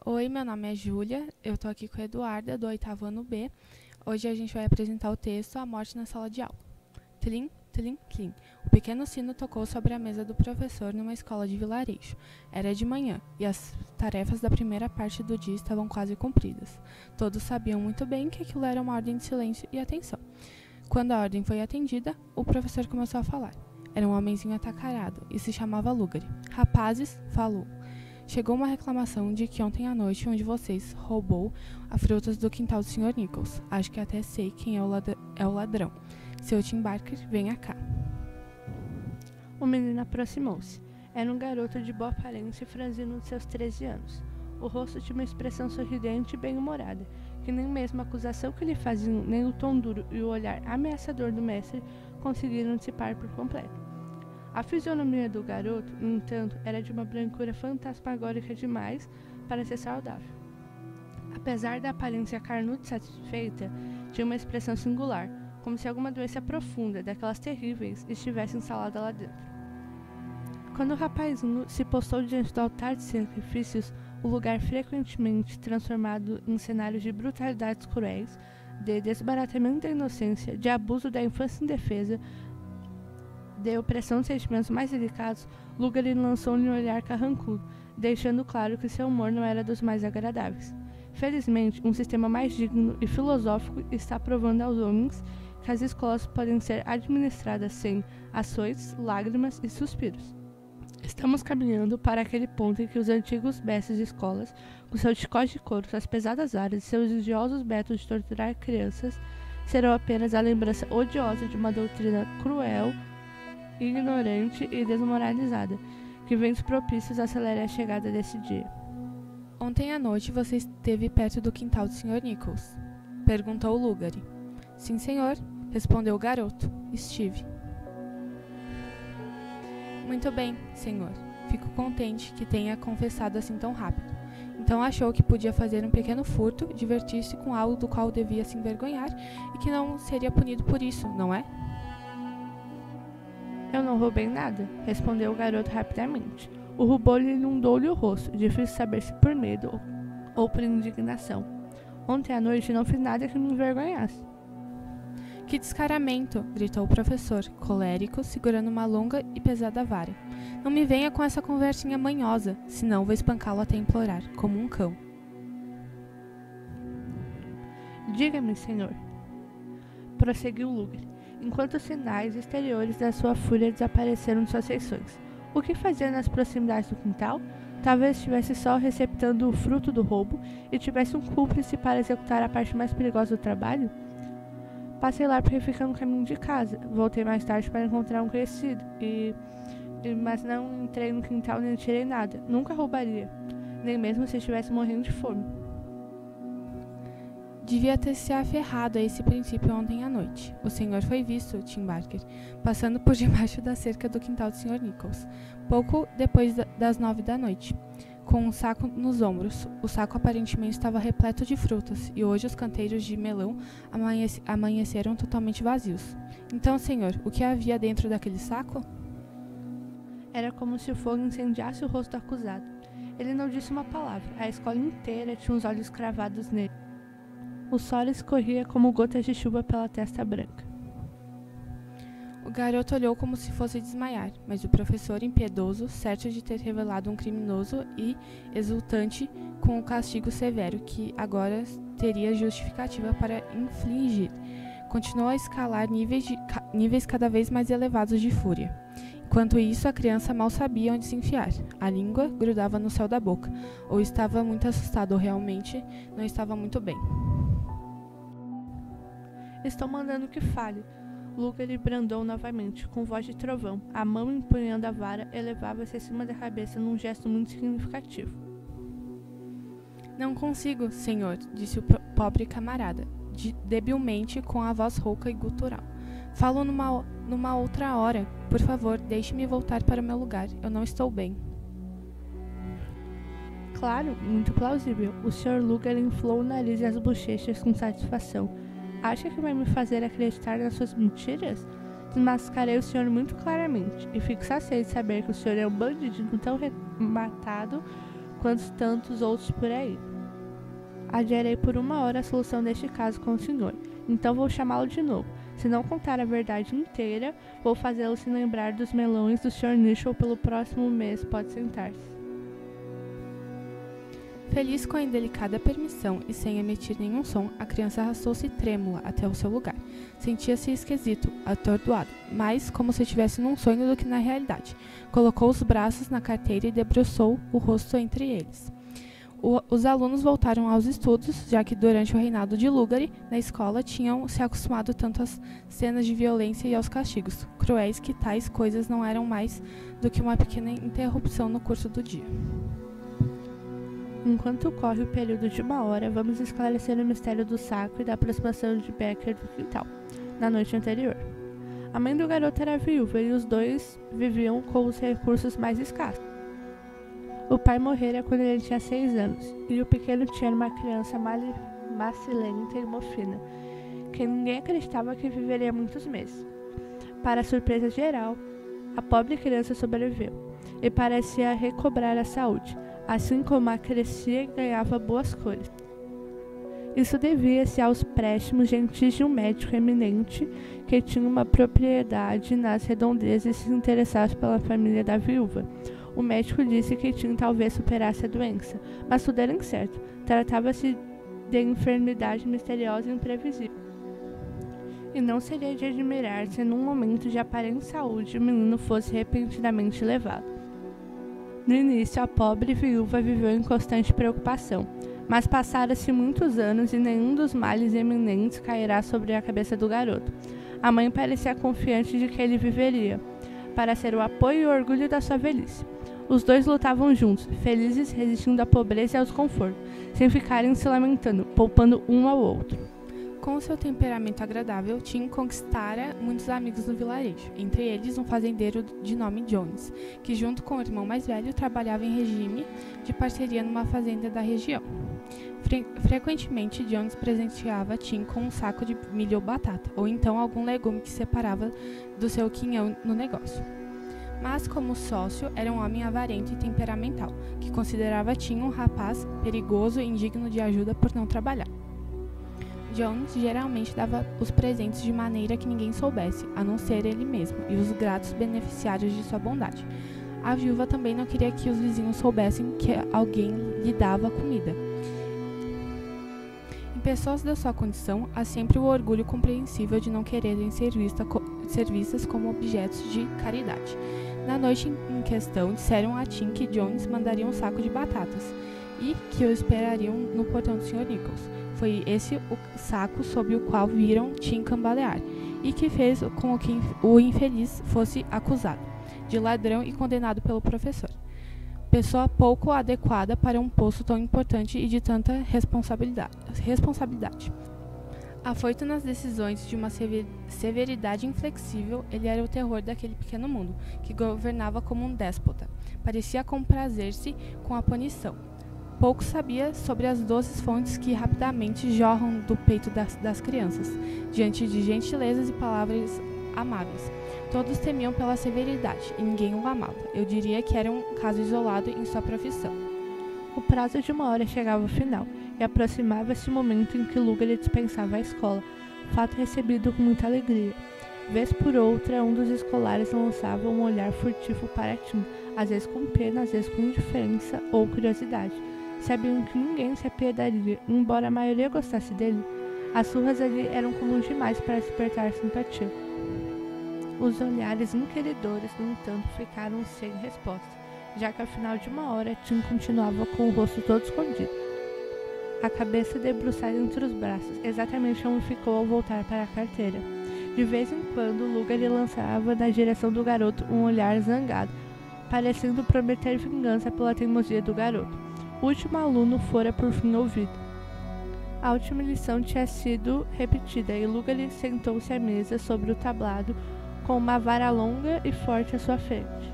Oi, meu nome é Júlia, eu tô aqui com a Eduarda, do 8º ano B. Hoje a gente vai apresentar o texto A Morte na Sala de Aula. Tlim, tlim, tlim. O pequeno sino tocou sobre a mesa do professor numa escola de vilarejo. Era de manhã, e as tarefas da primeira parte do dia estavam quase cumpridas. Todos sabiam muito bem que aquilo era uma ordem de silêncio e atenção. Quando a ordem foi atendida, o professor começou a falar. Era um homenzinho atacarado, e se chamava Lugari. Rapazes, falou. Chegou uma reclamação de que ontem à noite um de vocês roubou as frutas do quintal do Sr. Nichols. Acho que até sei quem é o ladrão. Seu Tim Barker, venha cá. O menino aproximou-se. Era um garoto de boa aparência e franzino de seus 13 anos. O rosto tinha uma expressão sorridente e bem-humorada, que nem mesmo a acusação que lhe faziam, nem o tom duro e o olhar ameaçador do mestre conseguiram dissipar por completo. A fisionomia do garoto, no entanto, era de uma brancura fantasmagórica demais para ser saudável. Apesar da aparência carnuda e satisfeita, tinha uma expressão singular, como se alguma doença profunda, daquelas terríveis, estivesse instalada lá dentro. Quando o rapazinho se postou diante do altar de sacrifícios, o lugar frequentemente transformado em cenários de brutalidades cruéis, de desbaratamento da inocência, de abuso da infância indefesa, de opressão de sentimentos mais delicados, Lugari lançou-lhe um olhar carrancudo, deixando claro que seu humor não era dos mais agradáveis. Felizmente, um sistema mais digno e filosófico está provando aos homens que as escolas podem ser administradas sem açoites, lágrimas e suspiros. Estamos caminhando para aquele ponto em que os antigos mestres de escolas, com seu chicote de couro, suas pesadas varas e seus odiosos métodos de torturar crianças, serão apenas a lembrança odiosa de uma doutrina cruel, ignorante e desmoralizada, que ventos propícios acelerem a chegada desse dia. Ontem à noite você esteve perto do quintal do Sr. Nichols? Perguntou Lugari. Sim, senhor, respondeu o garoto. Estive. Muito bem, senhor. Fico contente que tenha confessado assim tão rápido. Então achou que podia fazer um pequeno furto, divertir-se com algo do qual devia se envergonhar e que não seria punido por isso, não é? Eu não roubei nada, respondeu o garoto rapidamente. O rubor lhe inundou-lhe o rosto, difícil saber se por medo ou por indignação. Ontem à noite não fiz nada que me envergonhasse. Que descaramento! Gritou o professor, colérico, segurando uma longa e pesada vara. Não me venha com essa conversinha manhosa, senão vou espancá-lo até implorar, como um cão. Diga-me, senhor, prosseguiu Lugari, enquanto os sinais exteriores da sua fúria desapareceram de suas feições. O que fazia nas proximidades do quintal? Talvez estivesse só receptando o fruto do roubo e tivesse um cúmplice para executar a parte mais perigosa do trabalho? Passei lá porque fica no caminho de casa. Voltei mais tarde para encontrar um conhecido, mas não entrei no quintal nem tirei nada. Nunca roubaria, nem mesmo se estivesse morrendo de fome. Devia ter se aferrado a esse princípio ontem à noite. O senhor foi visto, Tim Barker, passando por debaixo da cerca do quintal do Sr. Nichols, pouco depois das 9 da noite, com um saco nos ombros. O saco aparentemente estava repleto de frutas, e hoje os canteiros de melão amanheceram totalmente vazios. Então, senhor, o que havia dentro daquele saco? Era como se o fogo incendiasse o rosto do acusado. Ele não disse uma palavra. A escola inteira tinha os olhos cravados nele. O sol escorria como gotas de chuva pela testa branca. O garoto olhou como se fosse desmaiar, mas o professor, impiedoso, certo de ter revelado um criminoso e exultante com o castigo severo que agora teria justificativa para infligir, continuou a escalar níveis cada vez mais elevados de fúria. Enquanto isso, a criança mal sabia onde se enfiar. A língua grudava no céu da boca, ou estava muito assustado, ou realmente não estava muito bem. Estou mandando que fale. Lugari brandou novamente, com voz de trovão. A mão empunhando a vara elevava-se acima da cabeça num gesto muito significativo. Não consigo, senhor, disse o pobre camarada, debilmente, com a voz rouca e gutural. Falo numa outra hora. Por favor, deixe-me voltar para o meu lugar. Eu não estou bem. Claro, muito plausível. O Sr. Lugari inflou o nariz e as bochechas com satisfação. Acha que vai me fazer acreditar nas suas mentiras? Desmascarei o senhor muito claramente, e fico saciado de saber que o senhor é um bandido tão rematado quantos tantos outros por aí. Adiarei por 1 hora a solução deste caso com o senhor, então vou chamá-lo de novo. Se não contar a verdade inteira, vou fazê-lo se lembrar dos melões do Sr. Nichol pelo próximo mês. Pode sentar-se. Feliz com a indelicada permissão e sem emitir nenhum som, a criança arrastou-se trêmula até o seu lugar. Sentia-se esquisito, atordoado, mais como se estivesse num sonho do que na realidade. Colocou os braços na carteira e debruçou o rosto entre eles. Os alunos voltaram aos estudos, já que durante o reinado de Lugari, na escola, tinham se acostumado tanto às cenas de violência e aos castigos cruéis que tais coisas não eram mais do que uma pequena interrupção no curso do dia. Enquanto corre o período de 1 hora, vamos esclarecer o mistério do saco e da aproximação de Becker do quintal, na noite anterior. A mãe do garoto era viúva e os dois viviam com os recursos mais escassos. O pai morrera quando ele tinha 6 anos, e o pequeno tinha uma criança macilenta e mofina, que ninguém acreditava que viveria muitos meses. Para a surpresa geral, a pobre criança sobreviveu, e parecia recobrar a saúde, assim como a crescia e ganhava boas cores. Isso devia-se aos préstimos gentis de um médico eminente que tinha uma propriedade nas redondezas e se interessasse pela família da viúva. O médico disse que Tim talvez superasse a doença, mas tudo era incerto. Tratava-se de enfermidade misteriosa e imprevisível. E não seria de admirar se num momento de aparente saúde o menino fosse repentinamente levado. No início, a pobre viúva viveu em constante preocupação, mas passaram-se muitos anos e nenhum dos males eminentes cairá sobre a cabeça do garoto. A mãe parecia confiante de que ele viveria, para ser o apoio e o orgulho da sua velhice. Os dois lutavam juntos, felizes, resistindo à pobreza e aos confortos, sem ficarem se lamentando, poupando um ao outro. Com seu temperamento agradável, Tim conquistara muitos amigos no vilarejo, entre eles um fazendeiro de nome Jones, que junto com o irmão mais velho trabalhava em regime de parceria numa fazenda da região. Frequentemente, Jones presenteava Tim com um saco de milho ou batata, ou então algum legume que separava do seu quinhão no negócio. Mas, como sócio, era um homem avarento e temperamental, que considerava Tim um rapaz perigoso e indigno de ajuda por não trabalhar. Jones geralmente dava os presentes de maneira que ninguém soubesse, a não ser ele mesmo, e os gratos beneficiários de sua bondade. A viúva também não queria que os vizinhos soubessem que alguém lhe dava comida. Em pessoas da sua condição, há sempre o orgulho compreensível de não quererem ser vistas como objetos de caridade. Na noite em questão, disseram a Tim que Jones mandaria um saco de batatas e que o esperariam no portão do Sr. Nichols. Foi esse o saco sob o qual viram Tim cambalear, e que fez com que o infeliz fosse acusado de ladrão e condenado pelo professor. Pessoa pouco adequada para um posto tão importante e de tanta responsabilidade. Afoito nas decisões de uma severidade inflexível, ele era o terror daquele pequeno mundo, que governava como um déspota. Parecia comprazer-se com a punição. Pouco sabia sobre as doces fontes que rapidamente jorram do peito das crianças, diante de gentilezas e palavras amáveis. Todos temiam pela severidade, e ninguém o amava. Eu diria que era um caso isolado em sua profissão. O prazo de 1 hora chegava ao final, e aproximava-se o momento em que Lugari dispensava a escola, fato recebido com muita alegria. Vez por outra, um dos escolares lançava um olhar furtivo para Tim, às vezes com pena, às vezes com indiferença ou curiosidade. Sabiam que ninguém se apiedaria, embora a maioria gostasse dele. As surras ali eram comuns demais para despertar simpatia. Os olhares inquiridores, no entanto, ficaram sem resposta, já que ao final de 1 hora Tim continuava com o rosto todo escondido, a cabeça debruçada entre os braços, exatamente como ficou ao voltar para a carteira. De vez em quando, Lugari lançava na direção do garoto um olhar zangado, parecendo prometer vingança pela teimosia do garoto. O último aluno fora por fim ouvido. A última lição tinha sido repetida e Lugari sentou-se à mesa sobre o tablado com uma vara longa e forte à sua frente.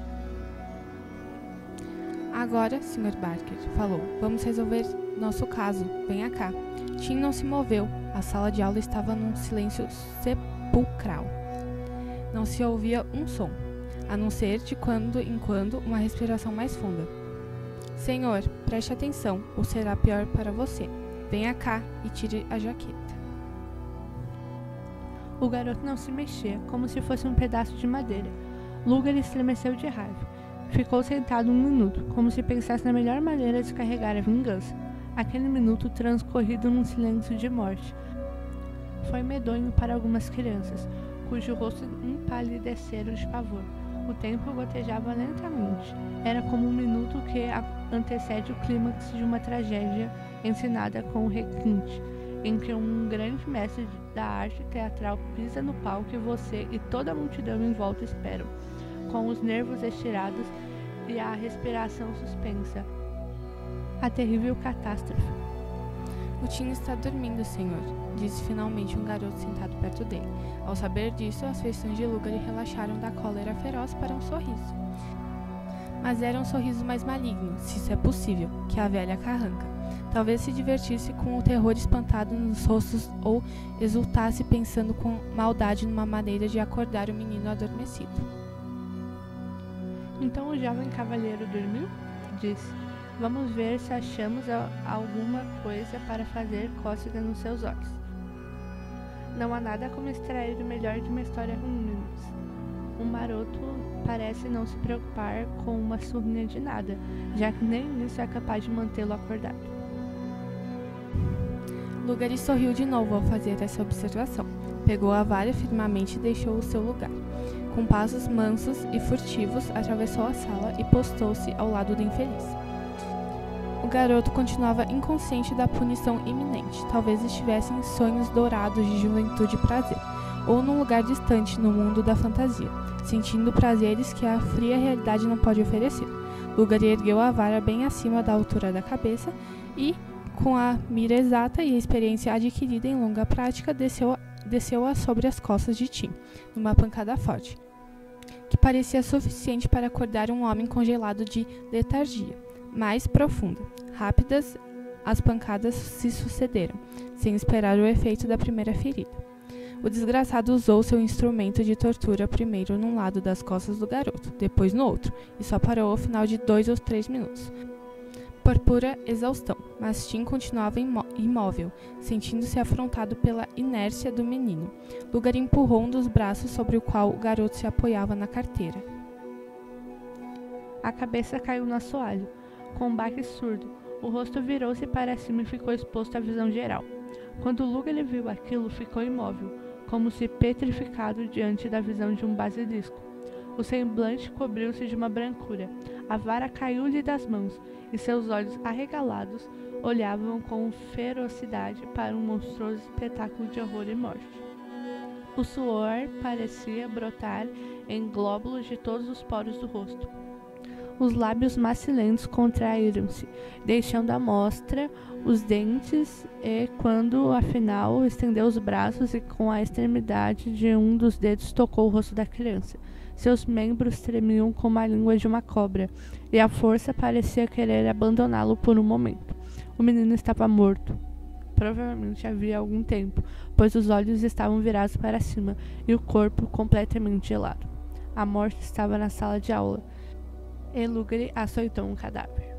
Agora, Sr. Barker, falou, vamos resolver nosso caso. Venha cá. Tim não se moveu. A sala de aula estava num silêncio sepulcral. Não se ouvia um som, a não ser de quando em quando uma respiração mais funda. Senhor, preste atenção, ou será pior para você. Venha cá e tire a jaqueta. O garoto não se mexia, como se fosse um pedaço de madeira. Lugar estremeceu de raiva. Ficou sentado 1 minuto, como se pensasse na melhor maneira de descarregar a vingança. Aquele minuto transcorrido num silêncio de morte. Foi medonho para algumas crianças, cujo rosto empalideceram de pavor. O tempo gotejava lentamente. Era como um minuto que antecede o clímax de uma tragédia encenada com requinte, em que um grande mestre da arte teatral pisa no palco e você e toda a multidão em volta esperam, com os nervos estirados e a respiração suspensa. A terrível catástrofe. O Tim está dormindo, senhor, disse finalmente um garoto sentado perto dele. Ao saber disso, as feições de Lugar relaxaram da cólera feroz para um sorriso. Mas era um sorriso mais maligno, se isso é possível, que a velha carranca. Talvez se divertisse com o terror espantado nos rostos ou exultasse pensando com maldade numa maneira de acordar o menino adormecido. Então o jovem cavalheiro dormiu? Disse. Vamos ver se achamos alguma coisa para fazer cócega nos seus olhos. Não há nada como extrair o melhor de uma história ruim, meninos. Um maroto parece não se preocupar com uma surrinha de nada, já que nem isso é capaz de mantê-lo acordado. Lugar sorriu de novo ao fazer essa observação. Pegou a vara firmemente e deixou o seu lugar. Com passos mansos e furtivos, atravessou a sala e postou-se ao lado do infeliz. O garoto continuava inconsciente da punição iminente. Talvez estivesse em sonhos dourados de juventude e prazer, ou num lugar distante no mundo da fantasia, sentindo prazeres que a fria realidade não pode oferecer. Lugar ergueu a vara bem acima da altura da cabeça e, com a mira exata e a experiência adquirida em longa prática, desceu-a sobre as costas de Tim, numa pancada forte, que parecia suficiente para acordar um homem congelado de letargia mais profunda. Rápidas, as pancadas se sucederam, sem esperar o efeito da primeira ferida. O desgraçado usou seu instrumento de tortura primeiro num lado das costas do garoto, depois no outro, e só parou ao final de 2 ou 3 minutos, por pura exaustão, mas Tim continuava imóvel, sentindo-se afrontado pela inércia do menino. Lugar empurrou um dos braços sobre o qual o garoto se apoiava na carteira. A cabeça caiu no assoalho. Com um baque surdo, o rosto virou-se para cima e ficou exposto à visão geral. Quando Lugar viu aquilo, ficou imóvel, como se petrificado diante da visão de um basilisco. O semblante cobriu-se de uma brancura, a vara caiu-lhe das mãos, e seus olhos arregalados olhavam com ferocidade para um monstruoso espetáculo de horror e morte. O suor parecia brotar em glóbulos de todos os poros do rosto. Os lábios macilentos contraíram-se, deixando à mostra os dentes e, quando, afinal, estendeu os braços e com a extremidade de um dos dedos tocou o rosto da criança. Seus membros tremiam como a língua de uma cobra, e a força parecia querer abandoná-lo por um momento. O menino estava morto. Provavelmente havia algum tempo, pois os olhos estavam virados para cima e o corpo completamente gelado. A morte estava na sala de aula. E Lugar açoitou um cadáver.